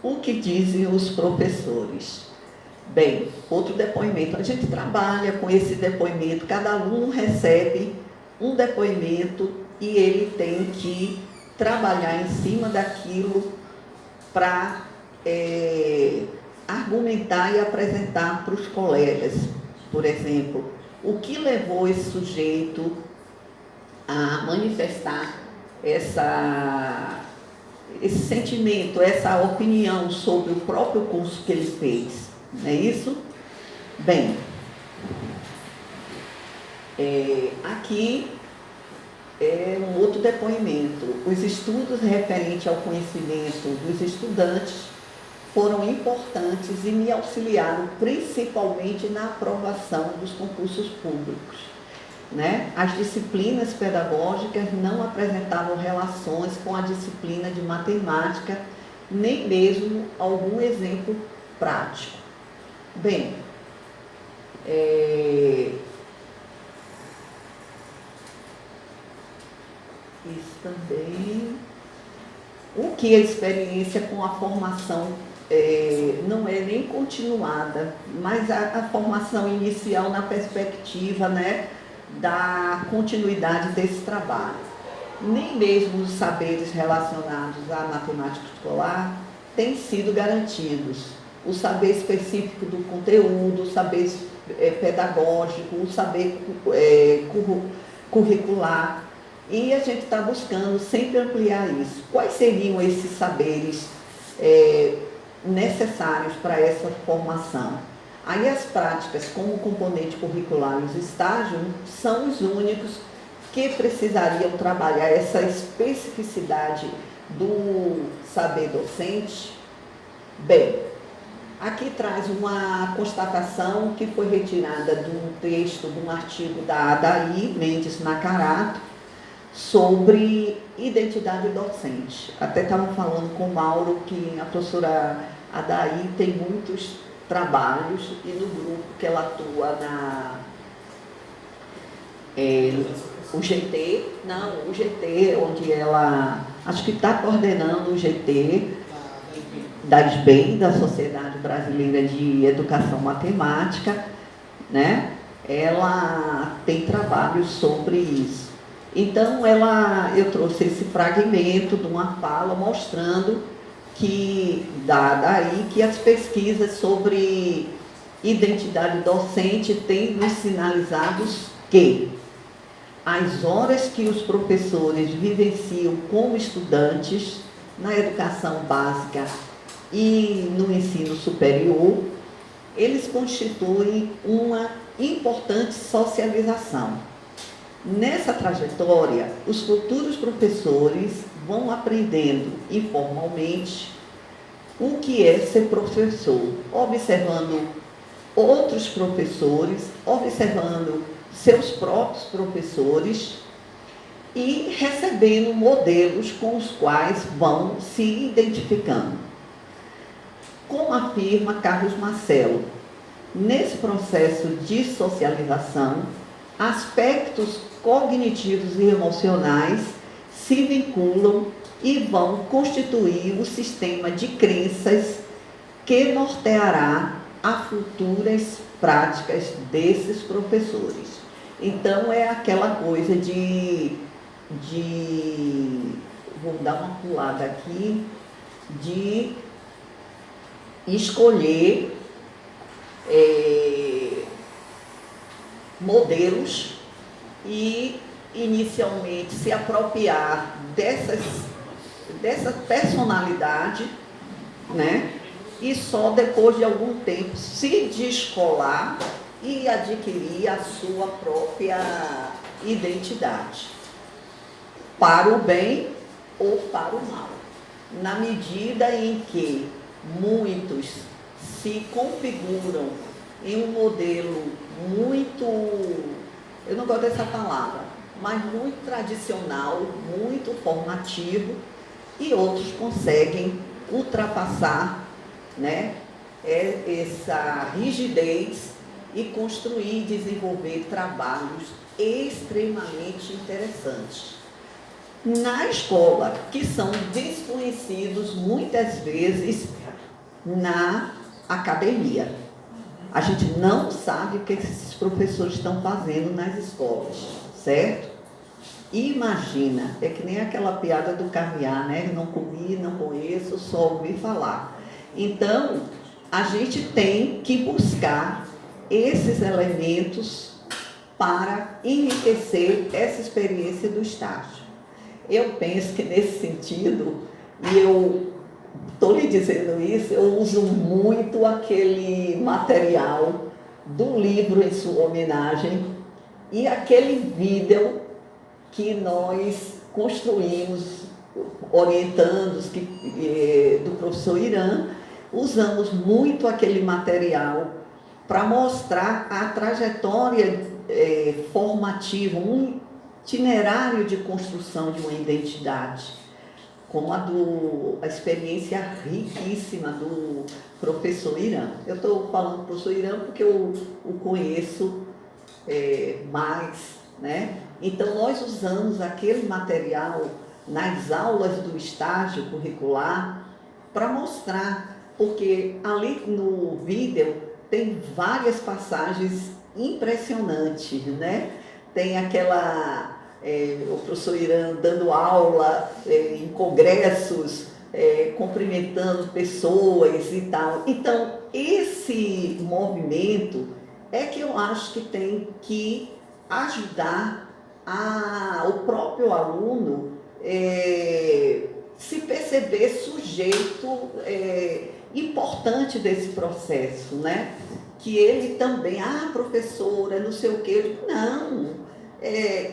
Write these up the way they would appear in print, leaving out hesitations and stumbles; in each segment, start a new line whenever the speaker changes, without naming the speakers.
O que dizem os professores? Bem, outro depoimento. A gente trabalha com esse depoimento, cada aluno recebe um depoimento e ele tem que trabalhar em cima daquilo para argumentar e apresentar para os colegas. Por exemplo, o que levou esse sujeito a manifestar esse sentimento, essa opinião sobre o próprio curso que ele fez, não é isso? Bem, aqui é um outro depoimento. Os estudos referentes ao conhecimento dos estudantes foram importantes e me auxiliaram principalmente na aprovação dos concursos públicos. Né? As disciplinas pedagógicas não apresentavam relações com a disciplina de matemática, nem mesmo algum exemplo prático. Bem, isso também. O que a experiência com a formação não é nem continuada, mas a formação inicial na perspectiva, né, da continuidade desse trabalho. Nem mesmo os saberes relacionados à matemática escolar têm sido garantidos. O saber específico do conteúdo, o saber pedagógico, o saber curricular. E a gente está buscando sempre ampliar isso. Quais seriam esses saberes necessários para essa formação? Aí as práticas como componente curricular e os estágios são os únicos que precisariam trabalhar essa especificidade do saber docente. Bem, aqui traz uma constatação que foi retirada de um texto, de um artigo da Adaí Mendes Nakarato, sobre identidade docente. Até estava falando com o Mauro que a professora Adaí tem muitos trabalhos e no grupo que ela atua o GT, onde ela, acho que está coordenando o GT da SBEM, da Sociedade Brasileira de Educação Matemática, né? Ela tem trabalhos sobre isso. Então, eu trouxe esse fragmento de uma fala mostrando que que as pesquisas sobre identidade docente têm nos sinalizado que as horas que os professores vivenciam como estudantes na educação básica e no ensino superior, eles constituem uma importante socialização. Nessa trajetória, os futuros professores vão aprendendo informalmente o que é ser professor, observando outros professores, observando seus próprios professores e recebendo modelos com os quais vão se identificando. Como afirma Carlos Marcelo, nesse processo de socialização, aspectos cognitivos e emocionais se vinculam e vão constituir o sistema de crenças que norteará as futuras práticas desses professores. Então, é aquela coisa vou dar uma pulada aqui, de escolher modelos e inicialmente se apropriar dessa personalidade, né? E só depois de algum tempo se descolar e adquirir a sua própria identidade, para o bem ou para o mal, na medida em que muitos se configuram em um modelo muito, eu não gosto dessa palavra, mas muito tradicional, muito formativo, e outros conseguem ultrapassar, né, essa rigidez e construir e desenvolver trabalhos extremamente interessantes. na escola, que são desconhecidos muitas vezes na academia. A gente não sabe o que esses professores estão fazendo nas escolas, certo? Imagina, é que nem aquela piada do caviar, né? Não comi, não conheço, só ouvi falar. Então, a gente tem que buscar esses elementos para enriquecer essa experiência do estágio. Eu penso que nesse sentido, e eu estou lhe dizendo isso, eu uso muito aquele material do livro em sua homenagem e aquele vídeo que nós construímos, orientandos do professor Irã, usamos muito aquele material para mostrar a trajetória formativa, um itinerário de construção de uma identidade, como a experiência riquíssima do professor Irã. Eu estou falando do professor Irã porque eu o conheço mais, né? Então, nós usamos aquele material nas aulas do estágio curricular para mostrar, porque ali no vídeo tem várias passagens impressionantes, né? Tem aquela, o professor Irã dando aula em congressos, cumprimentando pessoas e tal. Então, esse movimento é que eu acho que tem que ajudar o próprio aluno se perceber sujeito importante desse processo, né? Que ele também, professora, não sei o quê. Eu digo, não,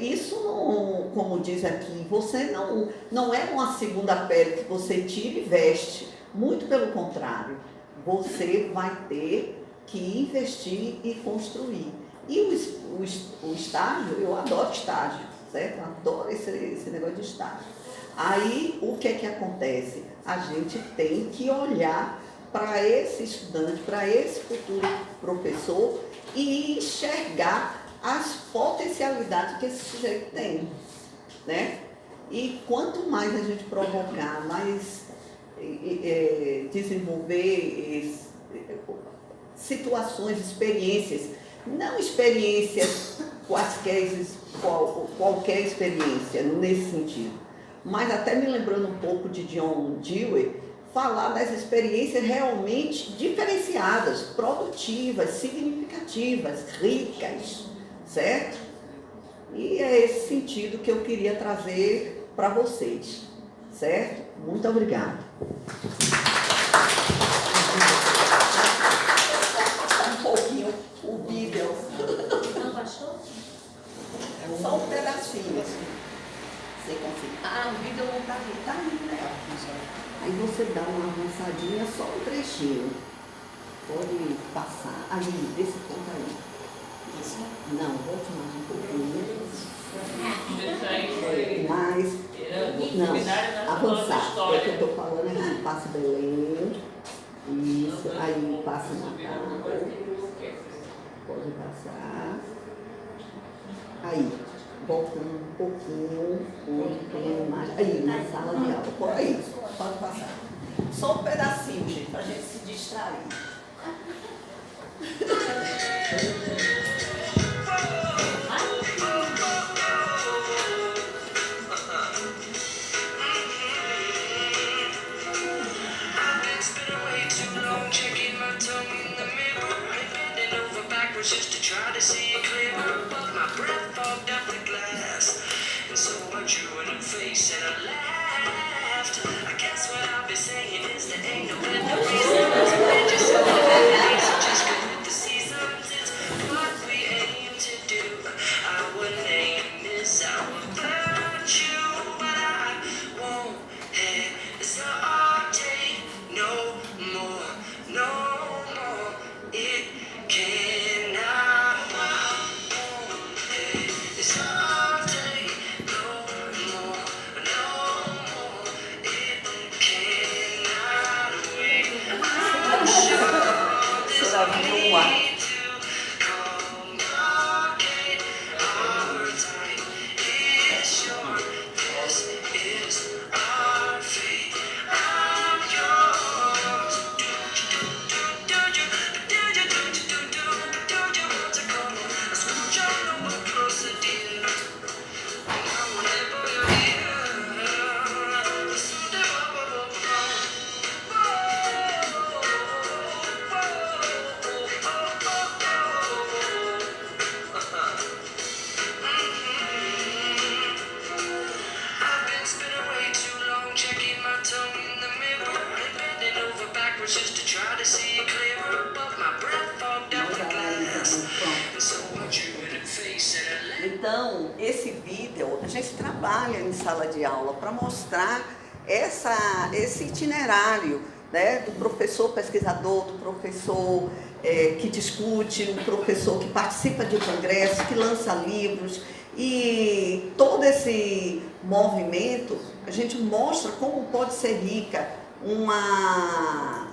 isso não, como diz aqui, você não é uma segunda pele que você tira e veste, muito pelo contrário, você vai ter que investir e construir. E o estágio, eu adoro estágio, certo? Eu adoro esse negócio de estágio. Aí, o que é que acontece? A gente tem que olhar para esse estudante, para esse futuro professor e enxergar as potencialidades que esse sujeito tem, né? E quanto mais a gente provocar, mais desenvolver situações, experiências, não experiências qualquer experiência nesse sentido, mas até me lembrando um pouco de John Dewey, falar das experiências realmente diferenciadas, produtivas, significativas, ricas, certo? E é esse sentido que eu queria trazer para vocês, certo? Muito obrigada. Um pouquinho o vídeo.
Não baixou?
Só um pedacinho. Você consegue. O vídeo não está ali, tá ali, né? Aí você dá uma avançadinha, só um trechinho. Pode passar. Aí, desse ponto aí. Não, volte mais um pouquinho. Mais. Não, avançar. É o que eu estou falando aqui. Passa Belém. Isso. Aí passa Natal. Pode passar. Aí. Voltando um pouquinho mais. Aí, na sala de aula. Por aí. Pode passar. Só um pedacinho, gente, para a gente se distrair.
Just to try to see it clearer, but my breath fogged up the glass, and so I drew a new face and I laughed. I guess what I'll be saying is there ain't no better reason to just just go with the seasons. It's what we aim to do. Our name is our virtue, but I won't hesitate no more, no more. It can't. backwards just to try to see it clearer, but my breath fogged up the glass. And so I drew in a face and I let.
Então, esse vídeo, a gente trabalha em sala de aula para mostrar esse itinerário, né, do professor pesquisador, do professor que discute, do professor que participa de congressos, que lança livros. E todo esse movimento, a gente mostra como pode ser rica uma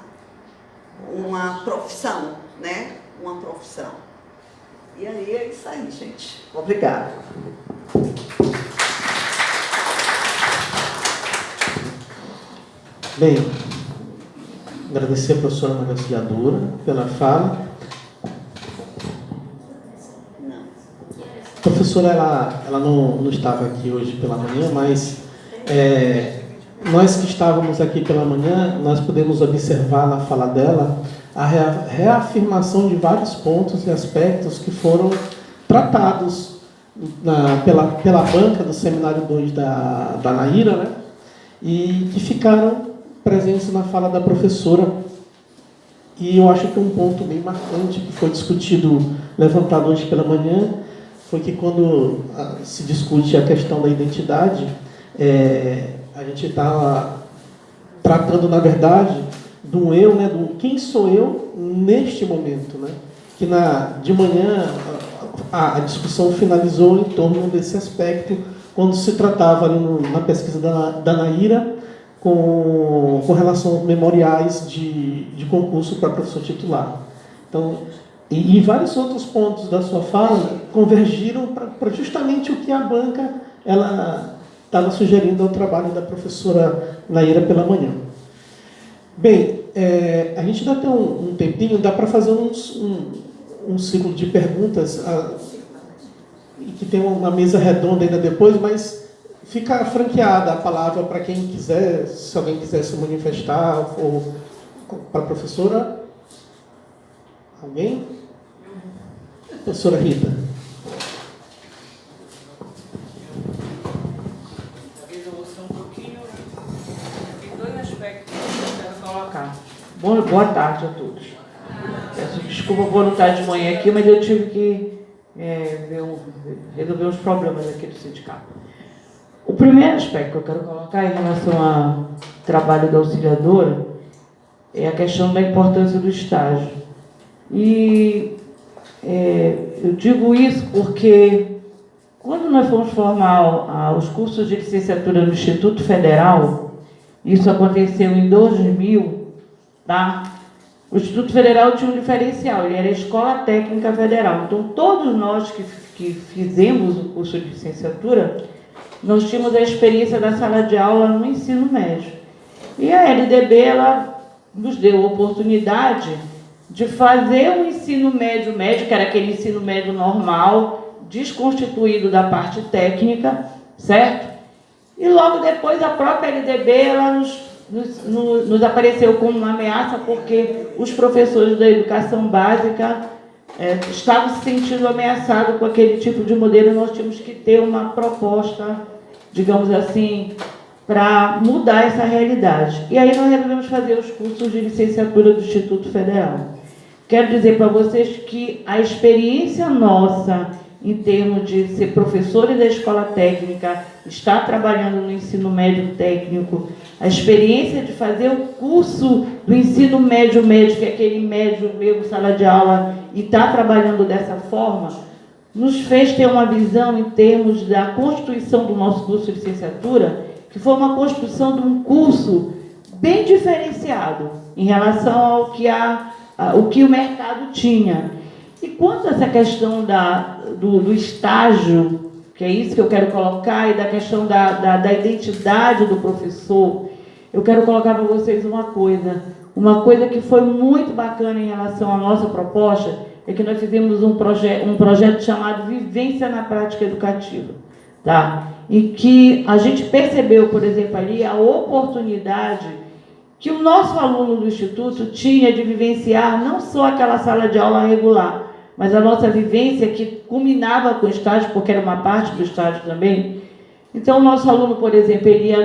profissão, né? Uma profissão. E aí é isso aí, gente. Obrigada.
Bem, agradecer a professora Maria Auxiliadora pela fala. A professora, ela não estava aqui hoje pela manhã, mas nós que estávamos aqui pela manhã, nós podemos observar na fala dela a reafirmação de vários pontos e aspectos que foram tratados pela banca do Seminário 2 da Naira, né? E que ficaram presentes na fala da professora. E eu acho que um ponto bem marcante que foi discutido, levantado hoje pela manhã, foi que quando se discute a questão da identidade, a gente está tratando, na verdade, do eu, né, do quem sou eu neste momento, né? Que de manhã a discussão finalizou em torno desse aspecto, quando se tratava ali na pesquisa da Naira, com relação aos memoriais de concurso para professor titular. Então, e vários outros pontos da sua fala convergiram para justamente o que a banca estava sugerindo ao trabalho da professora Naira pela manhã. Bem, a gente ainda tem um tempinho, dá para fazer um ciclo de perguntas, que tem uma mesa redonda ainda depois, mas fica franqueada a palavra para quem quiser, se alguém quiser se manifestar, ou para a professora. Alguém? Professora Rita.
Talvez eu vou ser um pouquinho. Tem dois aspectos que eu quero colocar. Boa tarde a todos. Peço desculpa por não estar de manhã aqui, mas eu tive que resolver os problemas aqui do sindicato. O primeiro aspecto que eu quero colocar em relação ao trabalho da auxiliadora é a questão da importância do estágio. E eu digo isso porque quando nós fomos formar os cursos de licenciatura no Instituto Federal, isso aconteceu em 2000, tá? O Instituto Federal tinha um diferencial, ele era a Escola Técnica Federal. Então, todos nós que fizemos o curso de licenciatura, nós tínhamos a experiência da sala de aula no ensino médio. E a LDB, ela nos deu a oportunidade de fazer o ensino médio, que era aquele ensino médio normal, desconstituído da parte técnica, certo? E logo depois a própria LDB, ela nos apareceu como uma ameaça, porque os professores da educação básica estavam se sentindo ameaçados com aquele tipo de modelo, e nós tínhamos que ter uma proposta, digamos assim, para mudar essa realidade. E aí nós resolvemos fazer os cursos de licenciatura do Instituto Federal. Quero dizer para vocês que a experiência nossa, em termos de ser professores da escola técnica, estar trabalhando no ensino médio técnico, a experiência de fazer o curso do ensino médio, que é aquele médio mesmo, sala de aula, e estar trabalhando dessa forma, nos fez ter uma visão em termos da constituição do nosso curso de licenciatura, que foi uma construção de um curso bem diferenciado em relação ao que o mercado tinha. E quanto a essa questão do estágio, que é isso que eu quero colocar, e da questão da identidade do professor, eu quero colocar para vocês uma coisa que foi muito bacana em relação à nossa proposta, é que nós fizemos um projeto chamado Vivência na Prática Educativa, tá? E que a gente percebeu, por exemplo, ali a oportunidade que o nosso aluno do Instituto tinha de vivenciar não só aquela sala de aula regular, mas a nossa vivência que culminava com o estágio, porque era uma parte do estágio também. Então, o nosso aluno, por exemplo, ele ia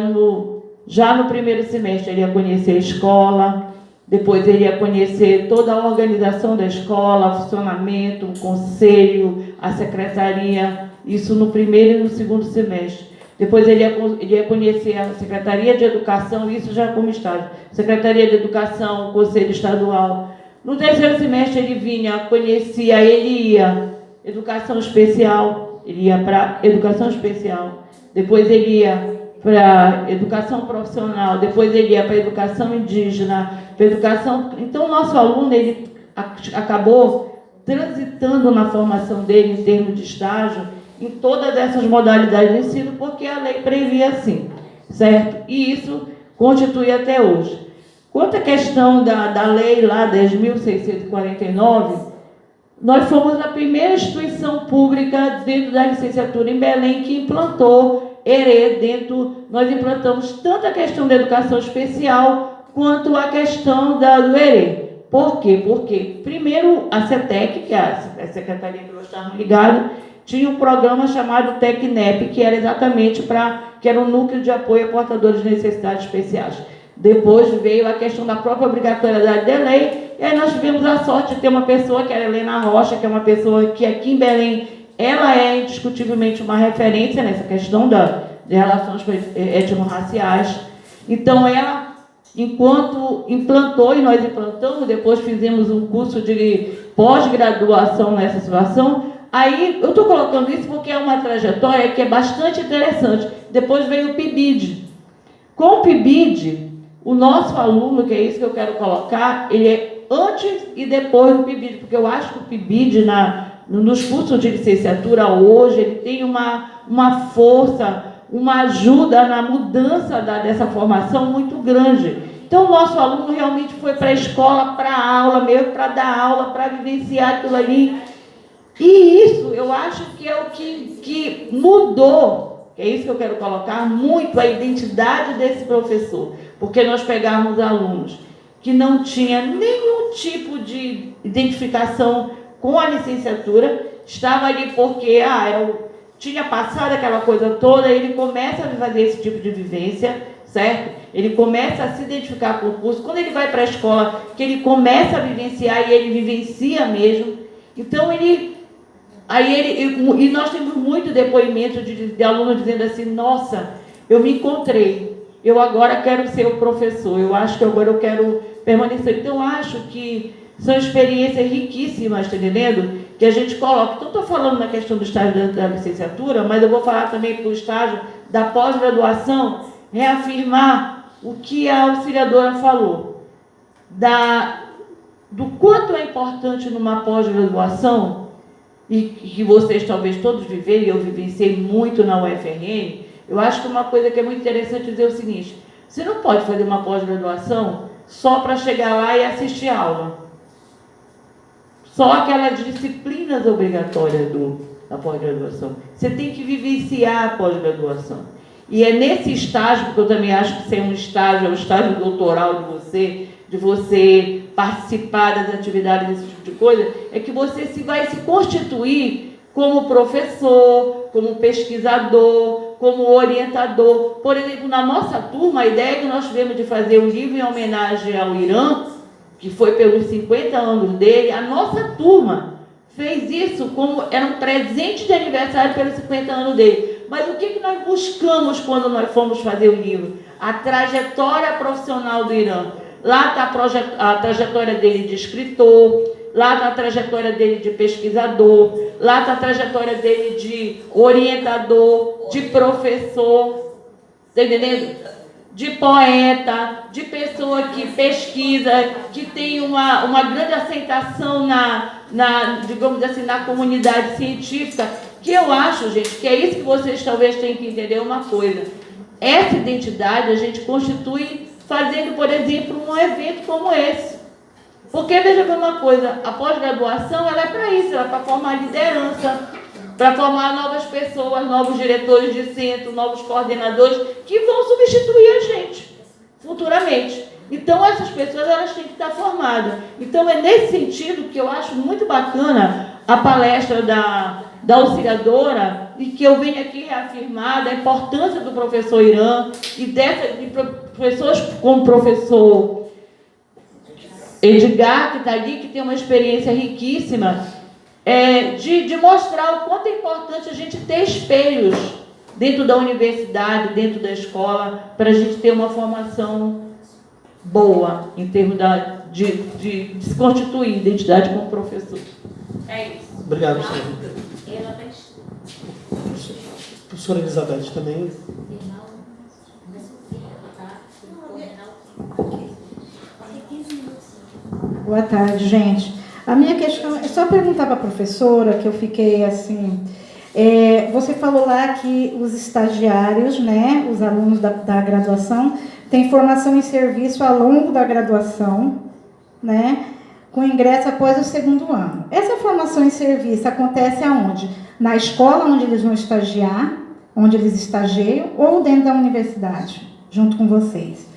já no primeiro semestre, ele ia conhecer a escola, depois ele ia conhecer toda a organização da escola, o funcionamento, o conselho, a secretaria, isso no primeiro e no segundo semestre. Depois ele ia conhecer a Secretaria de Educação, isso já como estágio, Secretaria de Educação, o Conselho Estadual. No terceiro semestre ele ia Educação Especial, ele ia para Educação Especial, depois ele ia para Educação Profissional, depois ele ia para Educação Indígena, para Educação... Então, o nosso aluno, ele acabou transitando na formação dele, em termos de estágio, em todas essas modalidades de ensino, porque a lei previa assim, certo? E isso constitui até hoje. Quanto à questão da lei lá, 10.649, nós fomos a primeira instituição pública dentro da licenciatura em Belém que implantou ERE dentro. Nós implantamos tanto a questão da educação especial quanto a questão do ERE. Por quê? Porque, primeiro, a CETEC, que é a secretaria que nós estávamos ligados, tinha um programa chamado TECNEP, que era exatamente que era um núcleo de apoio a portadores de necessidades especiais. Depois veio a questão da própria obrigatoriedade da lei, e aí nós tivemos a sorte de ter uma pessoa, que era Helena Rocha, que é uma pessoa que aqui em Belém, ela é indiscutivelmente uma referência nessa questão de relações étnico-raciais. Então, ela, enquanto implantou, e nós implantamos, depois fizemos um curso de pós-graduação nessa situação. Aí, eu estou colocando isso porque é uma trajetória que é bastante interessante. Depois veio o PIBID. Com o PIBID, o nosso aluno, que é isso que eu quero colocar, ele é antes e depois do PIBID, porque eu acho que o PIBID, nos cursos de licenciatura hoje, ele tem uma força, uma ajuda na mudança dessa formação muito grande. Então, o nosso aluno realmente foi para a escola, para a aula mesmo, para dar aula, para vivenciar aquilo ali. E isso, eu acho que é o que mudou, é isso que eu quero colocar, muito a identidade desse professor. Porque nós pegamos alunos que não tinham nenhum tipo de identificação com a licenciatura, estava ali porque tinha passado aquela coisa toda, ele começa a fazer esse tipo de vivência, certo? Ele começa a se identificar com o curso. Quando ele vai para a escola, que ele começa a vivenciar, e ele vivencia mesmo. Então, e nós temos muito depoimento de aluno dizendo assim, nossa, eu me encontrei, eu agora quero ser o professor, eu acho que agora eu quero permanecer. Então, eu acho que são experiências riquíssimas, está entendendo? Que a gente coloca. Então, estou falando na questão do estágio da licenciatura, mas eu vou falar também para o estágio da pós-graduação, reafirmar o que a auxiliadora falou, do quanto é importante numa pós-graduação, e que vocês talvez todos viveram, e eu vivenciei muito na UFRN. Eu acho que uma coisa que é muito interessante dizer o seguinte: você não pode fazer uma pós-graduação só para chegar lá e assistir aula. Só aquelas disciplinas obrigatórias da pós-graduação. Você tem que vivenciar a pós-graduação. E é nesse estágio, porque eu também acho que isso é um estágio, é o estágio doutoral de você participar das atividades, desse tipo de coisa, é que você vai se constituir como professor, como pesquisador, como orientador. Por exemplo, na nossa turma, a ideia que nós tivemos de fazer um livro em homenagem ao Irã, que foi pelos 50 anos dele, a nossa turma fez isso como era um presente de aniversário pelos 50 anos dele. Mas o que nós buscamos quando nós fomos fazer o livro? A trajetória profissional do Irã. Lá está a trajetória dele de escritor, lá está a trajetória dele de pesquisador, lá está a trajetória dele de orientador, de professor, está entendendo? De poeta, de pessoa que pesquisa, que tem uma grande aceitação digamos assim, na comunidade científica, que eu acho, gente, que é isso que vocês talvez tenham que entender uma coisa. Essa identidade a gente constitui fazendo, por exemplo, um evento como esse. Porque, veja bem uma coisa, a pós-graduação ela é para isso, ela é para formar liderança, para formar novas pessoas, novos diretores de centro, novos coordenadores, que vão substituir a gente futuramente. Então, essas pessoas elas têm que estar formadas. Então, é nesse sentido que eu acho muito bacana a palestra da auxiliadora, e que eu venho aqui reafirmar da importância do professor Irã e de pessoas como o professor Edgar, que está ali, que tem uma experiência riquíssima, de mostrar o quanto é importante a gente ter espelhos dentro da universidade, dentro da escola, para a gente ter uma formação boa em termos de se constituir identidade como professor. É isso.
Obrigado, professora. Professora Elizabeth também.
Boa tarde, gente. A minha questão é só perguntar para a professora, que eu fiquei assim. Você falou lá que os estagiários, né, os alunos da graduação, têm formação em serviço ao longo da graduação, né, com ingresso após o 2º ano. Essa formação em serviço acontece aonde? Na escola onde eles vão estagiar, onde eles estagiam, ou dentro da universidade, junto com vocês?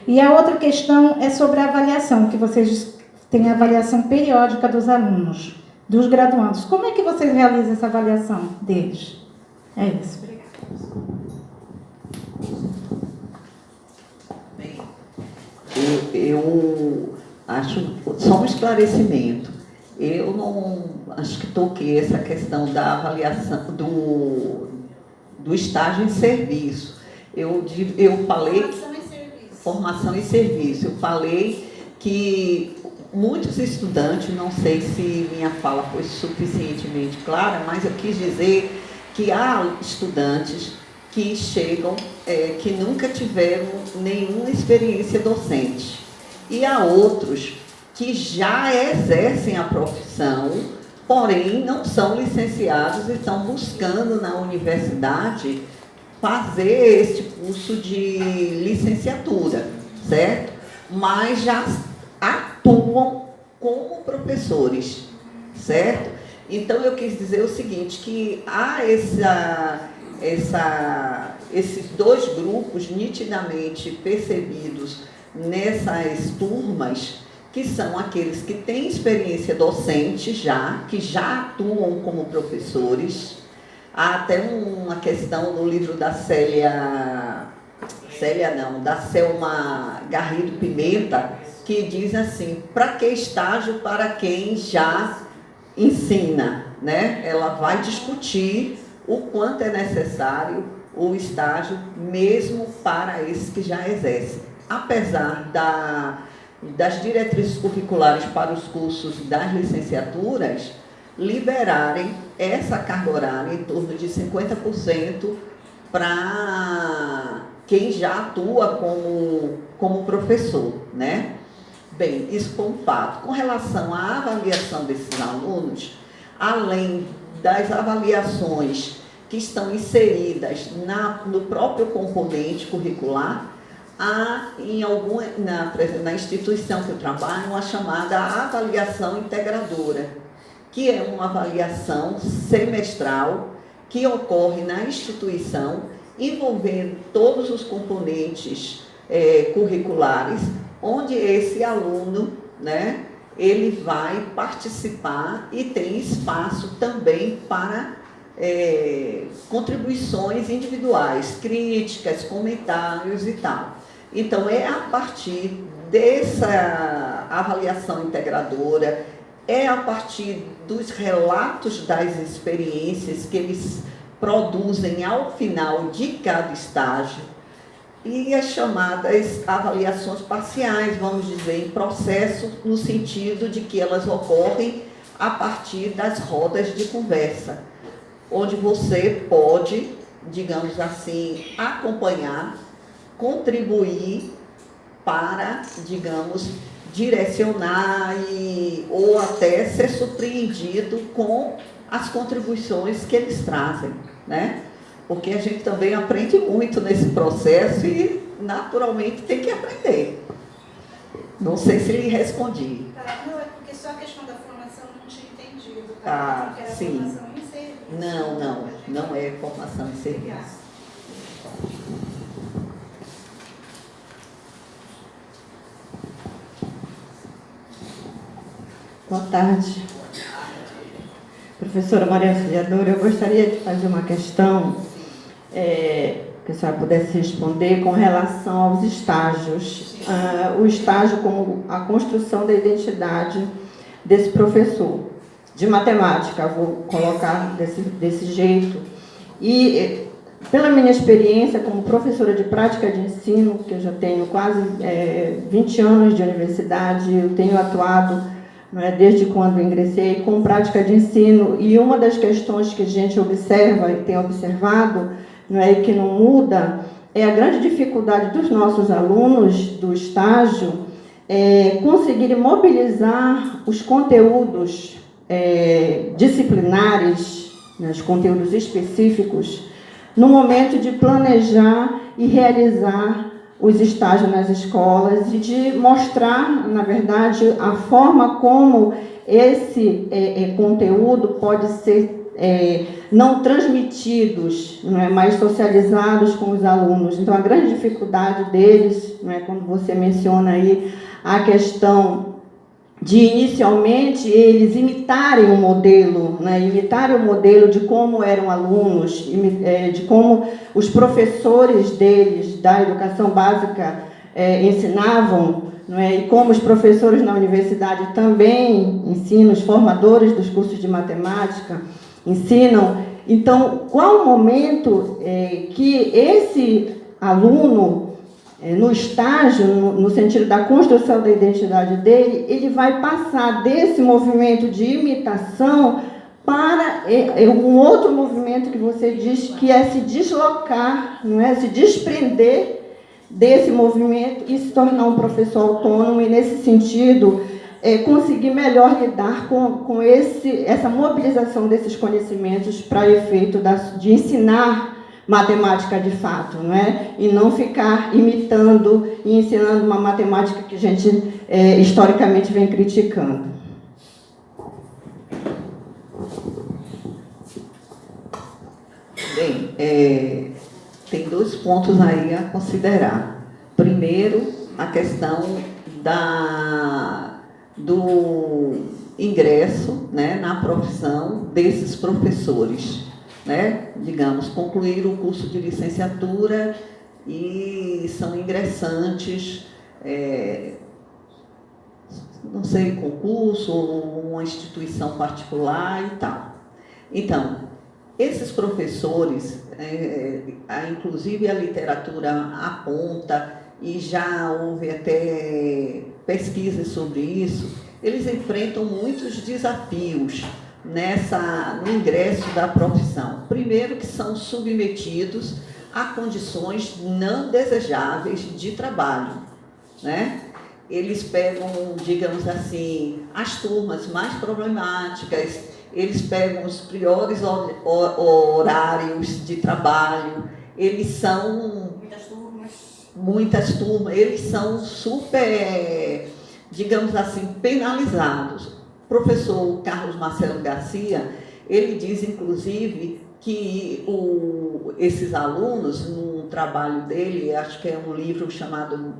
E a outra questão é sobre a avaliação, que vocês têm a avaliação periódica dos alunos, dos graduandos. Como é que vocês realizam essa avaliação deles? É isso.
Bem, eu acho, só um esclarecimento, eu não acho que toquei essa questão da avaliação do estágio em serviço. Eu falei... Formação e serviço. Eu falei que muitos estudantes, não sei se minha fala foi suficientemente clara, mas eu quis dizer que há estudantes que chegam, que nunca tiveram nenhuma experiência docente. E há outros que já exercem a profissão, porém não são licenciados e estão buscando na universidade fazer este curso de licenciatura, certo? Mas já atuam como professores, certo? Então, eu quis dizer o seguinte, que há esses dois grupos nitidamente percebidos nessas turmas, que são aqueles que têm experiência docente já, que já atuam como professores. Há até uma questão no livro da da Selma Garrido Pimenta, que diz assim, para que estágio para quem já ensina, né? Ela vai discutir o quanto é necessário o estágio mesmo para esses que já exercem. Apesar das diretrizes curriculares para os cursos das licenciaturas liberarem essa carga horária em torno de 50% para quem já atua como professor, né? Bem, isso foi um fato. Com relação à avaliação desses alunos, além das avaliações que estão inseridas no próprio componente curricular, há na instituição que eu trabalho uma chamada avaliação integradora, que é uma avaliação semestral que ocorre na instituição, envolvendo todos os componentes curriculares, onde esse aluno, né, ele vai participar e tem espaço também para contribuições individuais, críticas, comentários e tal. Então, é a partir dessa avaliação integradora, é a partir dos relatos das experiências que eles produzem ao final de cada estágio e as chamadas avaliações parciais, vamos dizer, em processo, no sentido de que elas ocorrem a partir das rodas de conversa, onde você pode, digamos assim, acompanhar, contribuir para, digamos, direcionar ou até ser surpreendido com as contribuições que eles trazem, né? Porque a gente também aprende muito nesse processo e, naturalmente, tem que aprender. Não sei se lhe respondi.
Não, é porque só a questão da formação não tinha entendido.
Ah,
porque era
sim.
formação em serviço.
Não é formação em serviço.
Boa tarde. Professora Maria Auxiliadora, eu gostaria de fazer uma questão. que a senhora pudesse responder com relação aos estágios. O estágio como a construção da identidade desse professor de matemática, vou colocar desse jeito. E, pela minha experiência como professora de prática de ensino, que eu já tenho quase 20 anos de universidade, eu tenho atuado, não é, desde quando ingressei com prática de ensino, e uma das questões que a gente observa e tem observado, não é, e que não muda, é a grande dificuldade dos nossos alunos do estágio conseguirem mobilizar os conteúdos disciplinares, né, os conteúdos específicos, no momento de planejar e realizar os estágios nas escolas e de mostrar, na verdade, a forma como esse conteúdo pode ser não transmitidos, não é, mas socializados com os alunos. Então, a grande dificuldade deles, não é, quando você menciona aí a questão de, inicialmente, eles imitarem o modelo, né, imitarem o modelo de como eram alunos, de como os professores deles da educação básica ensinavam, não é, e como os professores na universidade também ensinam, os formadores dos cursos de matemática ensinam. Então, qual o momento que esse aluno, no estágio, no sentido da construção da identidade dele, ele vai passar desse movimento de imitação para um outro movimento que você diz que é se deslocar, não é? Se desprender desse movimento e se tornar um professor autônomo, e nesse sentido conseguir melhor lidar com essa mobilização desses conhecimentos para efeito de ensinar matemática de fato, não é? E não ficar imitando e ensinando uma matemática que a gente historicamente vem criticando.
Bem, tem 2 pontos aí a considerar. Primeiro, a questão do ingresso, né, na profissão desses professores. Né, digamos, concluir o curso de licenciatura e são ingressantes, não sei, concurso ou uma instituição particular e tal. Então, esses professores, inclusive a literatura aponta, e já houve até pesquisas sobre isso, eles enfrentam muitos desafios no ingresso da profissão. Primeiro, que são submetidos a condições não desejáveis de trabalho, né? Eles pegam, digamos assim, as turmas mais problemáticas, eles pegam os piores horários de trabalho, eles são... Muitas turmas, eles são super, digamos assim, penalizados. O professor Carlos Marcelo Garcia, ele diz, inclusive, que esses alunos, no trabalho dele, acho que é um livro chamado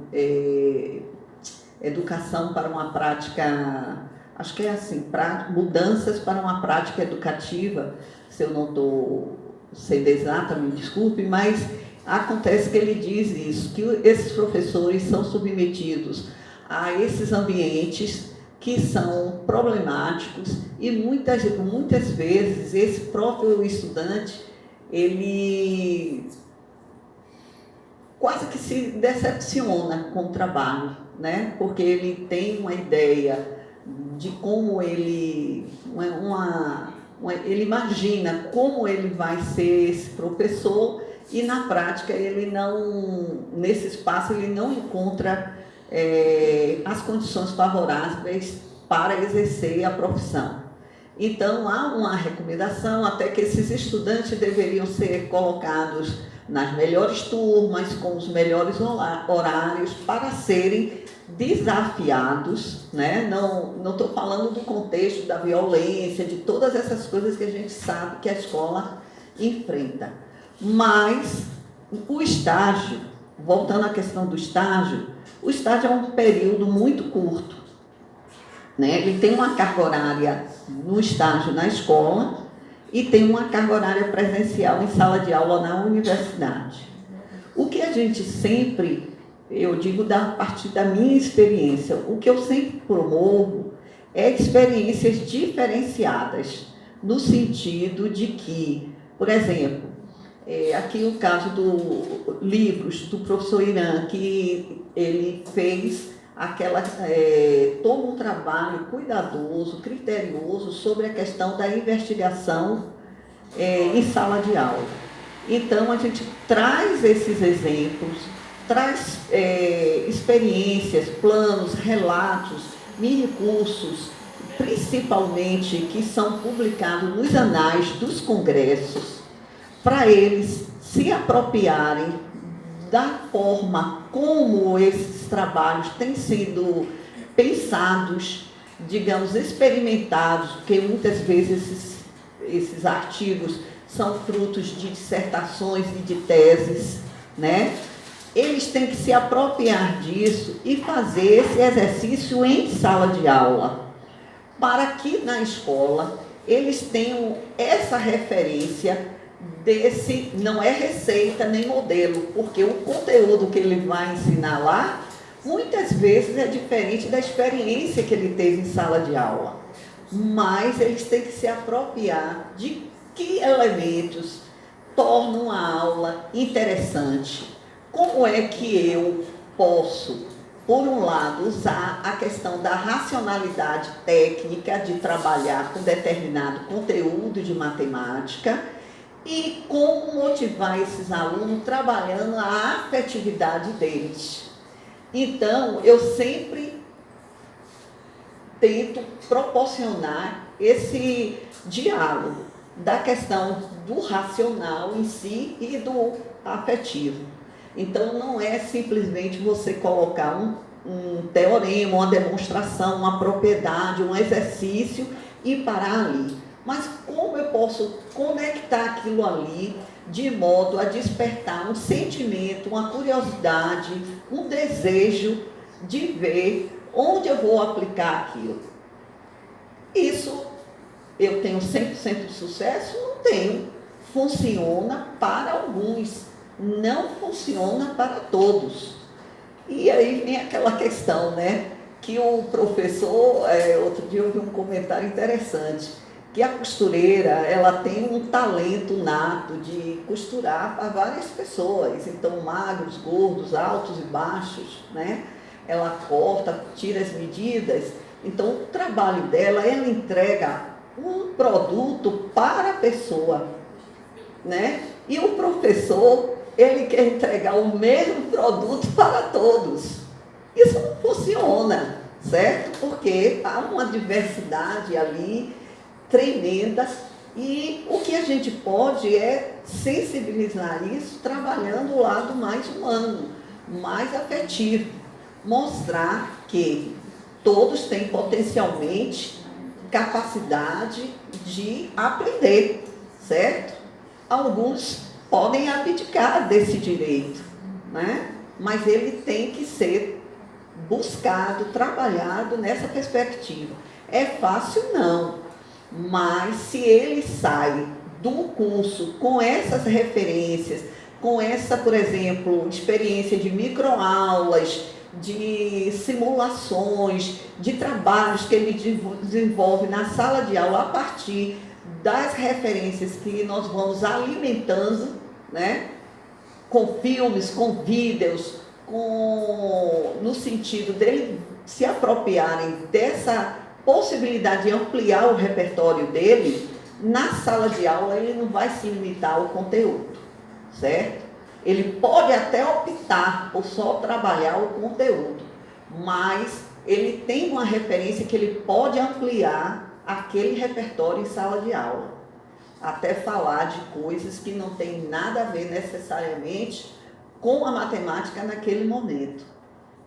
Educação para uma Prática, acho que é assim, Mudanças para uma Prática Educativa, se eu não estou sendo exata, me desculpe, mas acontece que ele diz isso, que esses professores são submetidos a esses ambientes que são problemáticos e muitas vezes esse próprio estudante, ele quase que se decepciona com o trabalho, né? Porque ele tem uma ideia de como ele imagina como ele vai ser esse professor e na prática ele nesse espaço ele não encontra as condições favoráveis para exercer a profissão. Então, há uma recomendação até que esses estudantes deveriam ser colocados nas melhores turmas, com os melhores horários, para serem desafiados, né? Não estou falando do contexto da violência, de todas essas coisas que a gente sabe que a escola enfrenta. Mas o estágio, voltando à questão do estágio, o estágio é um período muito curto, né? Ele tem uma carga horária no estágio na escola e tem uma carga horária presencial em sala de aula na universidade. O que a gente sempre, eu digo a partir da minha experiência, o que eu sempre promovo é experiências diferenciadas, no sentido de que, por exemplo, aqui o caso do livros do professor Irã, que ele fez todo um trabalho cuidadoso, criterioso sobre a questão da investigação em sala de aula. Então, a gente traz esses exemplos, traz experiências, planos, relatos, mini-cursos, principalmente que são publicados nos anais dos congressos, para eles se apropriarem da forma como esses trabalhos têm sido pensados, digamos, experimentados, porque muitas vezes esses artigos são frutos de dissertações e de teses, né? Eles têm que se apropriar disso e fazer esse exercício em sala de aula, para que na escola eles tenham essa referência desse, não é receita nem modelo, porque o conteúdo que ele vai ensinar lá, muitas vezes é diferente da experiência que ele teve em sala de aula. Mas eles têm que se apropriar de que elementos tornam a aula interessante. Como é que eu posso, por um lado, usar a questão da racionalidade técnica de trabalhar com determinado conteúdo de matemática e como motivar esses alunos trabalhando a afetividade deles. Então, eu sempre tento proporcionar esse diálogo da questão do racional em si e do afetivo. Então, não é simplesmente você colocar um teorema, uma demonstração, uma propriedade, um exercício e parar ali. Mas como eu posso conectar aquilo ali de modo a despertar um sentimento, uma curiosidade, um desejo de ver onde eu vou aplicar aquilo? Isso eu tenho 100% de sucesso? Não tenho. Funciona para alguns, não funciona para todos. E aí vem aquela questão, né? Que o professor, outro dia eu vi um comentário interessante, que a costureira, ela tem um talento nato de costurar para várias pessoas, então magros, gordos, altos e baixos, né? Ela corta, tira as medidas, então o trabalho dela, ela entrega um produto para a pessoa, né? E o professor, ele quer entregar o mesmo produto para todos. Isso não funciona, certo? Porque há uma diversidade ali tremenda e o que a gente pode é sensibilizar isso trabalhando o lado mais humano, mais afetivo, mostrar que todos têm potencialmente capacidade de aprender, certo? Alguns podem abdicar desse direito, né? Mas ele tem que ser buscado, trabalhado nessa perspectiva. É fácil? Não. Mas se ele sai do curso com essas referências, com essa, por exemplo, experiência de microaulas, de simulações, de trabalhos que ele desenvolve na sala de aula a partir das referências que nós vamos alimentando, né? Com filmes, com vídeos, no sentido dele se apropriarem dessa possibilidade de ampliar o repertório dele, na sala de aula ele não vai se limitar ao conteúdo, certo? Ele pode até optar por só trabalhar o conteúdo, mas ele tem uma referência que ele pode ampliar aquele repertório em sala de aula, até falar de coisas que não tem nada a ver necessariamente com a matemática naquele momento,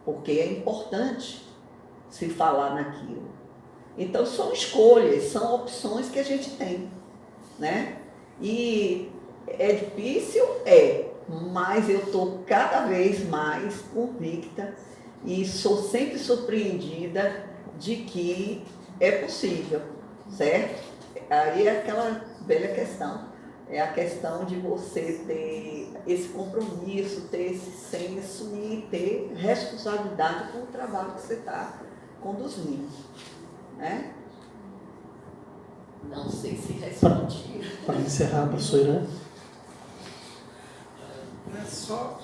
porque é importante se falar naquilo. Então, são escolhas, são opções que a gente tem, né? E é difícil? É, mas eu estou cada vez mais convicta e sou sempre surpreendida de que é possível, certo? Aí é aquela velha questão. É a questão de você ter esse compromisso, ter esse senso e ter responsabilidade com o trabalho que você está conduzindo, né? Não sei se respondi.
Para encerrar, professora.
Só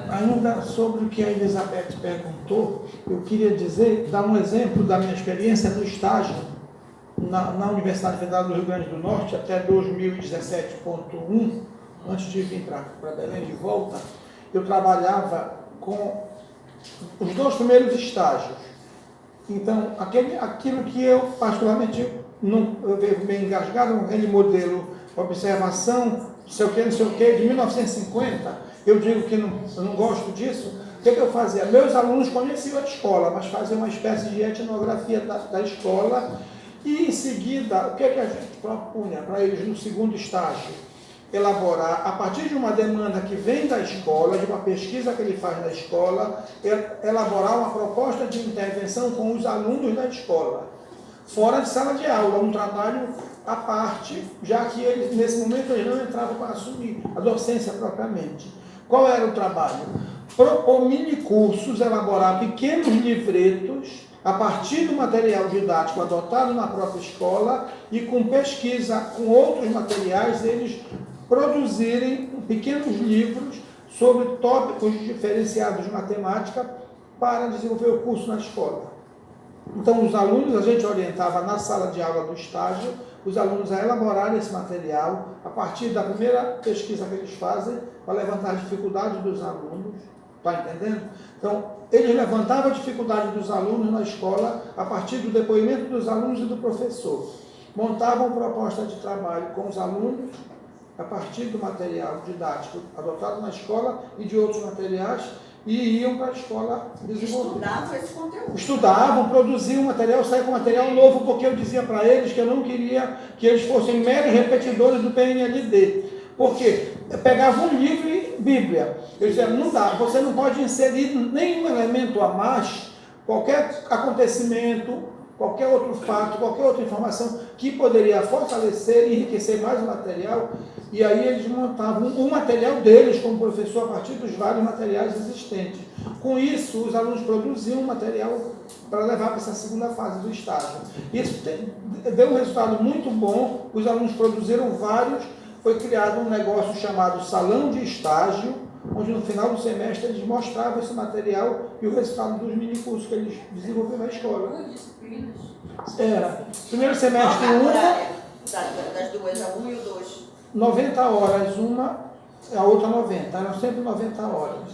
ainda sobre o que a Elizabeth perguntou, eu queria dizer, dar um exemplo da minha experiência no estágio na Universidade Federal do Rio Grande do Norte até 2017.1, antes de vir para Belém de volta. Eu trabalhava com os 2 primeiros estágios. Então, aquilo que eu particularmente eu vejo meio engasgado, aquele modelo observação, não sei o que, de 1950, eu digo que eu não gosto disso. O que eu fazia? Meus alunos conheciam a escola, mas faziam uma espécie de etnografia da escola e, em seguida, o que a gente propunha para eles no segundo estágio? Elaborar, a partir de uma demanda que vem da escola, de uma pesquisa que ele faz na escola, elaborar uma proposta de intervenção com os alunos da escola, fora de sala de aula, um trabalho à parte, já que eles, nesse momento, eles não entravam para assumir a docência propriamente. Qual era o trabalho? Propor mini-cursos, elaborar pequenos livretos, a partir do material didático adotado na própria escola e com pesquisa com outros materiais, eles produzirem pequenos livros sobre tópicos diferenciados de matemática para desenvolver o curso na escola. Então, os alunos, a gente orientava na sala de aula do estágio, os alunos a elaborarem esse material a partir da primeira pesquisa que eles fazem para levantar as dificuldades dos alunos, está entendendo? Então, eles levantavam a dificuldade dos alunos na escola a partir do depoimento dos alunos e do professor. Montavam proposta de trabalho com os alunos a partir do material didático adotado na escola e de outros materiais e iam para a escola desenvolver.
Estudavam esse conteúdo.
Estudavam, produziam material, saíam com material novo, porque eu dizia para eles que eu não queria que eles fossem meros repetidores do PNLD. Porque eu pegava um livro e Bíblia. Eu dizia, não dá, você não pode inserir nenhum elemento a mais, qualquer acontecimento, qualquer outro fato, qualquer outra informação que poderia fortalecer e enriquecer mais o material. E aí eles montavam um material deles como professor a partir dos vários materiais existentes. Com isso, os alunos produziam um material para levar para essa segunda fase do estágio. Isso deu um resultado muito bom, os alunos produziram vários, foi criado um negócio chamado Salão de Estágio, onde no final do semestre eles mostravam esse material e o resultado dos minicursos que eles desenvolveram na escola. Era, primeiro semestre,
Das duas, a 1 e o 2.
90 horas, uma, a outra 90, eram sempre 90 horas.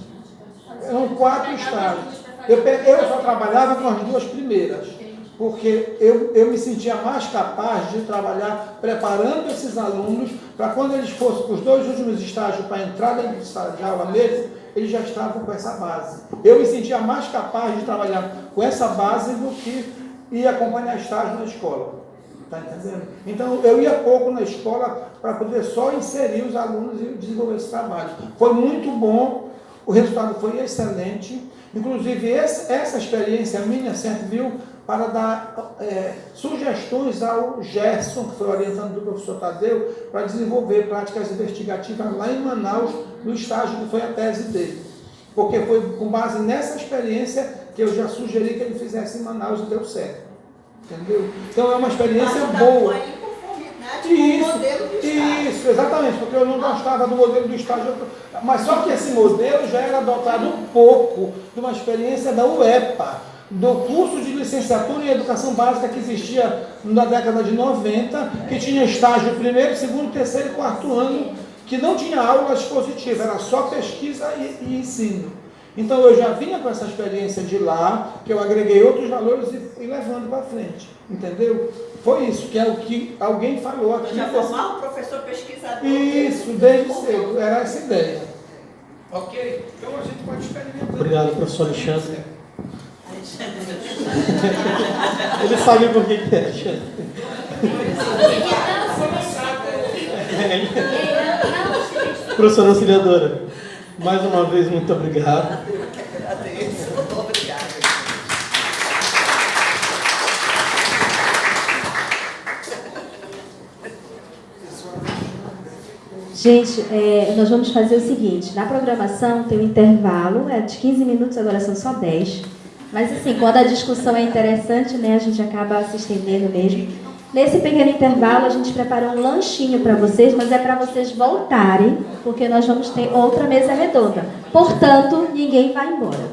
Eram 4 estágios. Eu só trabalhava com as 2 primeiras, porque eu me sentia mais capaz de trabalhar preparando esses alunos para quando eles fossem para os 2 últimos estágios para a entrada de sala de aula mesmo, eles já estavam com essa base. Eu me sentia mais capaz de trabalhar com essa base do que ir acompanhar estágio na escola. Está entendendo? Então, eu ia pouco na escola para poder só inserir os alunos e desenvolver esse trabalho. Foi muito bom, o resultado foi excelente. Inclusive, essa experiência minha serviu para dar sugestões ao Gerson, que foi orientando do professor Tadeu, para desenvolver práticas investigativas lá em Manaus, no estágio que foi a tese dele. Porque foi com base nessa experiência que eu já sugeri que ele fizesse em Manaus e deu certo. Entendeu? Então é uma experiência boa. Isso, exatamente, porque eu não gostava do modelo do estágio, mas só que esse modelo já era adotado um pouco de uma experiência da UEPA, do curso de licenciatura em educação básica que existia na década de 90, que tinha estágio primeiro, segundo, terceiro e quarto ano, que não tinha aula expositiva, era só pesquisa e ensino. Então eu já vinha com essa experiência de lá, que eu agreguei outros valores e levando para frente, entendeu? Foi isso, que é o que alguém falou aqui.
Já formar um professor pesquisador.
Isso, desde cedo, era essa ideia. Ok? Então a gente pode experimentar.
Obrigado, professor Alexandre. Ele sabe por que é, Alexandre. Professora auxiliadora, mais uma vez, muito obrigado.
Agradeço. Obrigada.
Gente, nós vamos fazer o seguinte, na programação tem um intervalo, de 15 minutos, agora são só 10. Mas assim, quando a discussão é interessante, né, a gente acaba se estendendo mesmo. Nesse pequeno intervalo, a gente preparou um lanchinho para vocês, mas é para vocês voltarem, porque nós vamos ter outra mesa redonda. Portanto, ninguém vai embora,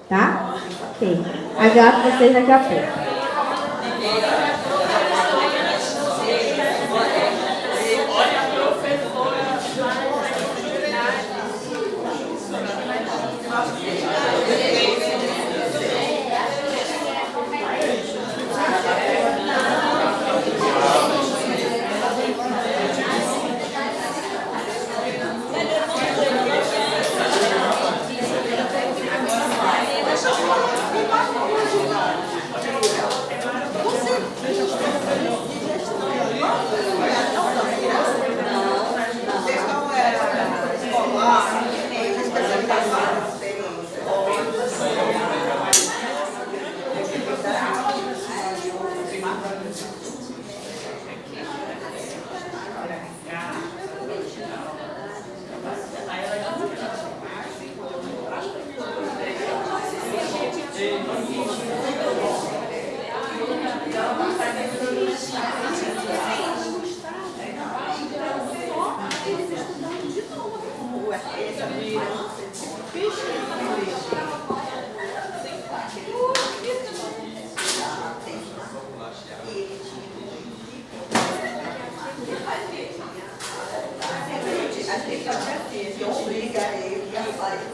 tá? Ok. Aguardo vocês daqui a pouco.
Obriga ele a fazer.